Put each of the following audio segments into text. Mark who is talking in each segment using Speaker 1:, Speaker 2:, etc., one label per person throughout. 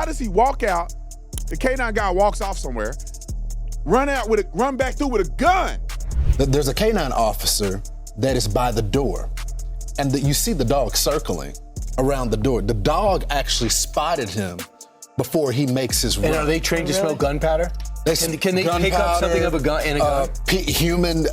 Speaker 1: How does he walk out? The K9 guy walks off somewhere, run back through with a gun.
Speaker 2: There's a K9 officer that is by the door, and you see the dog circling around the door. The dog actually spotted him before he makes his run.
Speaker 3: And are they trained to smell gunpowder? Can they pick up something of a gun and a gun?
Speaker 2: Human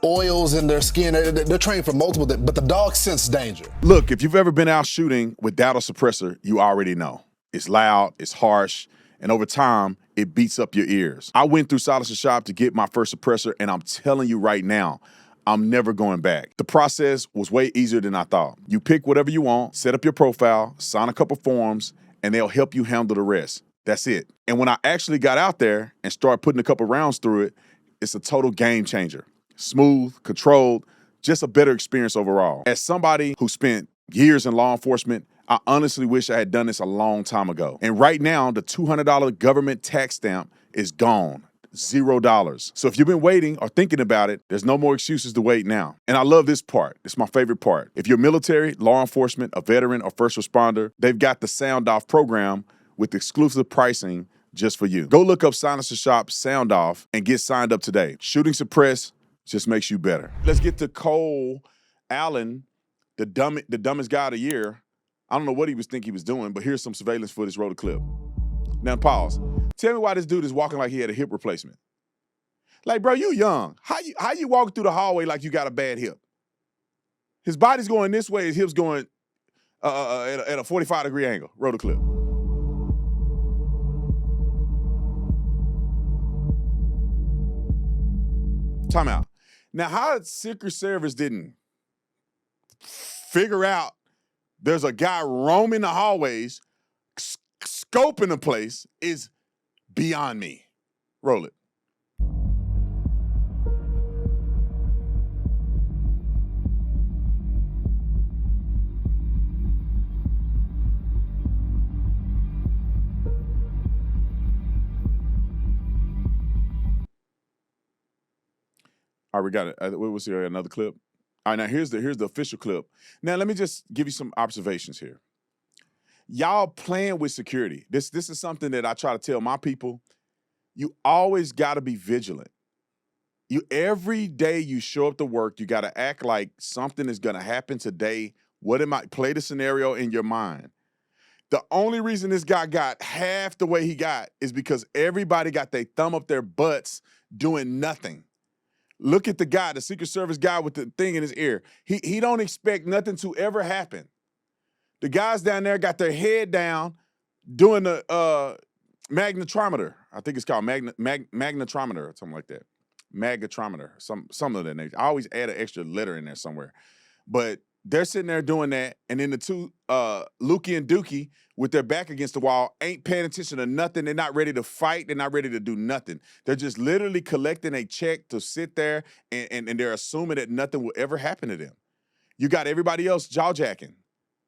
Speaker 2: oils in their skin. They're trained for multiple, but the dog senses danger.
Speaker 1: Look, if you've ever been out shooting without a suppressor, you already know. It's loud, it's harsh, and over time, it beats up your ears. I went through Silence Shop to get my first suppressor, and I'm telling you right now, I'm never going back. The process was way easier than I thought. You pick whatever you want, set up your profile, sign a couple forms, and they'll help you handle the rest. That's it. And when I actually got out there and started putting a couple rounds through it, it's a total game changer. Smooth, controlled, just a better experience overall. As somebody who spent years in law enforcement, I honestly wish I had done this a long time ago. And right now, the $200 government tax stamp is gone. $0. So if you've been waiting or thinking about it, there's no more excuses to wait now. And I love this part. It's my favorite part. If you're military, law enforcement, a veteran, or first responder, they've got the Sound Off program with exclusive pricing just for you. Go look up Silence Shop Sound Off and get signed up today. Shooting suppress just makes you better. Let's get to Cole Allen, the dumbest guy of the year. I don't know what he was thinking he was doing, but here's some surveillance footage. Roll the clip. Now pause. Tell me why this dude is walking like he had a hip replacement. Like, bro, you young. How you walking through the hallway like you got a bad hip? His body's going this way, his hip's going at a 45-degree angle. Roll the clip. Time out. Now, how Secret Service didn't figure out there's a guy roaming the hallways, scoping the place is beyond me. Roll it. All right, we got it. What was here? Another clip? All right, now here's the official clip. Now, let me just give you some observations here. Y'all playing with security. This is something that I try to tell my people. You always got to be vigilant. Every day you show up to work, you got to act like something is going to happen today. Play the scenario in your mind. The only reason this guy got half the way he got is because everybody got their thumb up their butts doing nothing. Look at the guy, the Secret Service guy with the thing in his ear. He don't expect nothing to ever happen. The guys down there got their head down doing the magnetometer. I think it's called magnetometer or something like that. Magnetometer, some of that nature. I always add an extra letter in there somewhere. But they're sitting there doing that, and then the two, Lukey and Dookie, with their back against the wall, ain't paying attention to nothing. They're not ready to fight. They're not ready to do nothing. They're just literally collecting a check to sit there, and they're assuming that nothing will ever happen to them. You got everybody else jaw-jacking,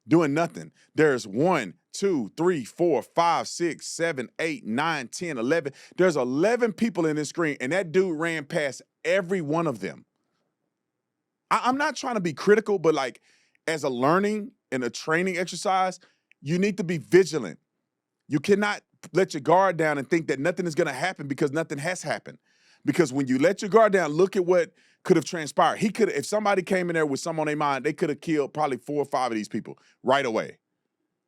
Speaker 1: doing nothing. There's 1, 2, 3, 4, 5, 6, 7, 8, 9, 10, 11. There's 11 people in this screen, and that dude ran past every one of them. I'm not trying to be critical, but like as a learning and a training exercise, you need to be vigilant. You cannot let your guard down and think that nothing is going to happen because nothing has happened. Because when you let your guard down, look at what could have transpired. If somebody came in there with something on their mind, they could have killed probably 4 or 5 of these people right away.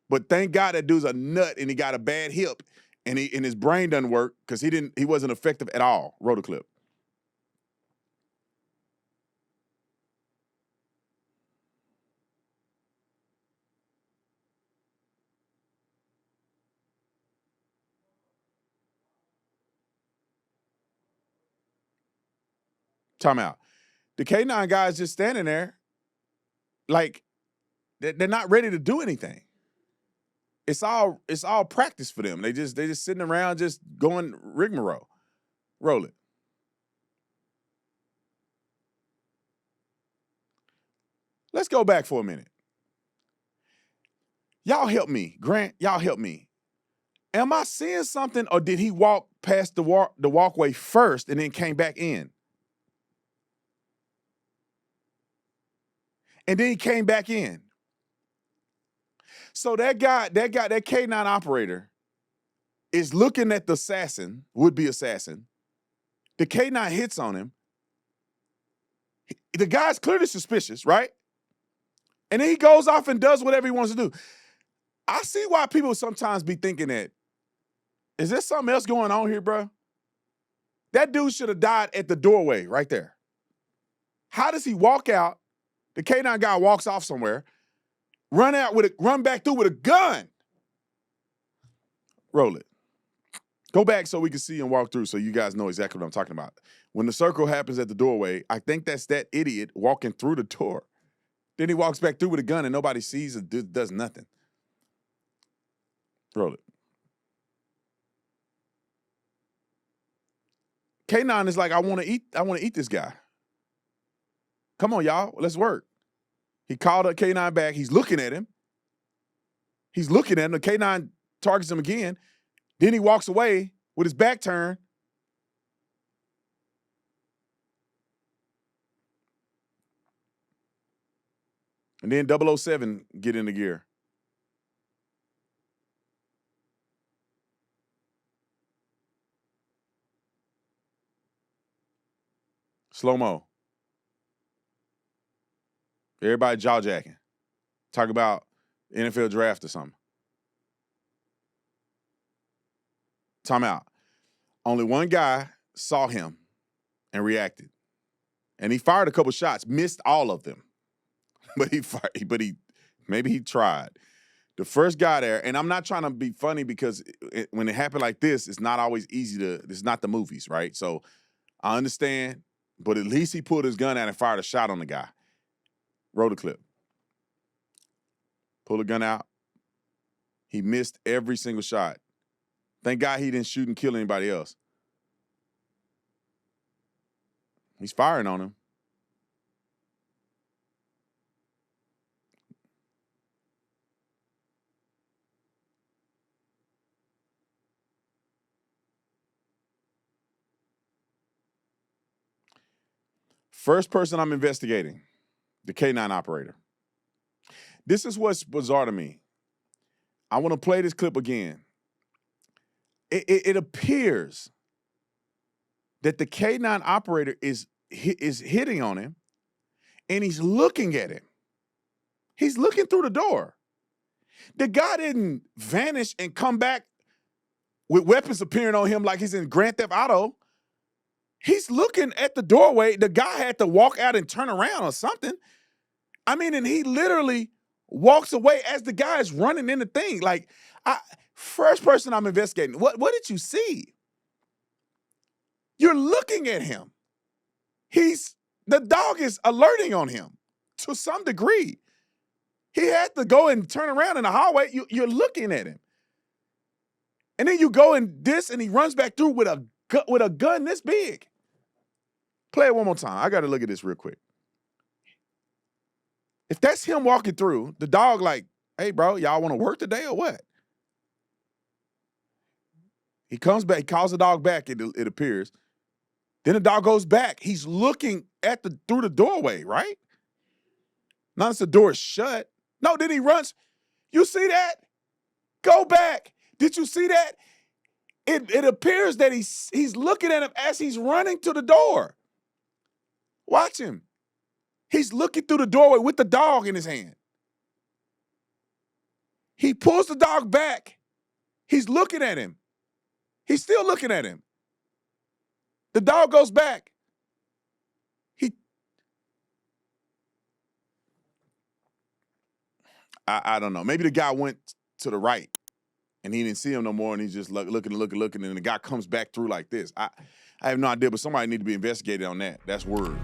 Speaker 1: But thank God that dude's a nut and he got a bad hip and his brain doesn't work because he wasn't effective at all. Roll the clip. Time out. The K9 guys just standing there like they're not ready to do anything. It's all practice for them. They just sitting around just going rigmarole. Roll it. Let's go back for a minute. Y'all help me. Grant, y'all help me. Am I seeing something, or did he walk past the walkway first and then came back in? And then he came back in. So that K9 operator is looking at the assassin, would-be assassin. The K9 hits on him. The guy's clearly suspicious, right? And then he goes off and does whatever he wants to do. I see why people sometimes be thinking that, is there something else going on here, bro? That dude should have died at the doorway right there. How does he walk out? The K9 guy walks off somewhere, run back through with a gun. Roll it. Go back so we can see and walk through so you guys know exactly what I'm talking about. When the circle happens at the doorway, I think that's that idiot walking through the door. Then he walks back through with a gun and nobody sees it, does nothing. Roll it. K9 is like, I want to eat this guy. Come on, y'all, let's work. He called up K9 back. He's looking at him. The K9 targets him again. Then he walks away with his back turned. And then 007 get in the gear. Slow-mo. Everybody jaw-jacking. Talk about NFL draft or something. Time out. Only one guy saw him and reacted. And he fired a couple shots, missed all of them. But maybe he tried. The first guy there, and I'm not trying to be funny because when it happened like this, it's not always easy it's not the movies, right? So I understand, but at least he pulled his gun out and fired a shot on the guy. Roll the clip. Pull the gun out. He missed every single shot. Thank God he didn't shoot and kill anybody else. He's firing on him. First person I'm investigating, the K9 operator. This is what's bizarre to me. I want to play this clip again. It appears that the K9 operator is hitting on him, and he's looking at him. He's looking through the door. The guy didn't vanish and come back with weapons appearing on him like he's in Grand Theft Auto. He's looking at the doorway. The guy had to walk out and turn around or something. I mean, and he literally walks away as the guy is running in the thing. Like, first person I'm investigating, what did you see? You're looking at him. The dog is alerting on him to some degree. He had to go and turn around in the hallway. You're looking at him. And then you go and he runs back through with a gun this big. Play it one more time. I got to look at this real quick. If that's him walking through, the dog like, hey, bro, y'all want to work today or what? He comes back. He calls the dog back, it appears. Then the dog goes back. He's looking through the doorway, right? Not as the door is shut. No, then he runs. You see that? Go back. Did you see that? It appears that he's looking at him as he's running to the door. Watch him. He's looking through the doorway with the dog in his hand. He pulls the dog back. He's looking at him. He's still looking at him. The dog goes back. I don't know. Maybe the guy went to the right and he didn't see him no more and he's just looking, and the guy comes back through like this. I have no idea, but somebody need to be investigated on that. That's word.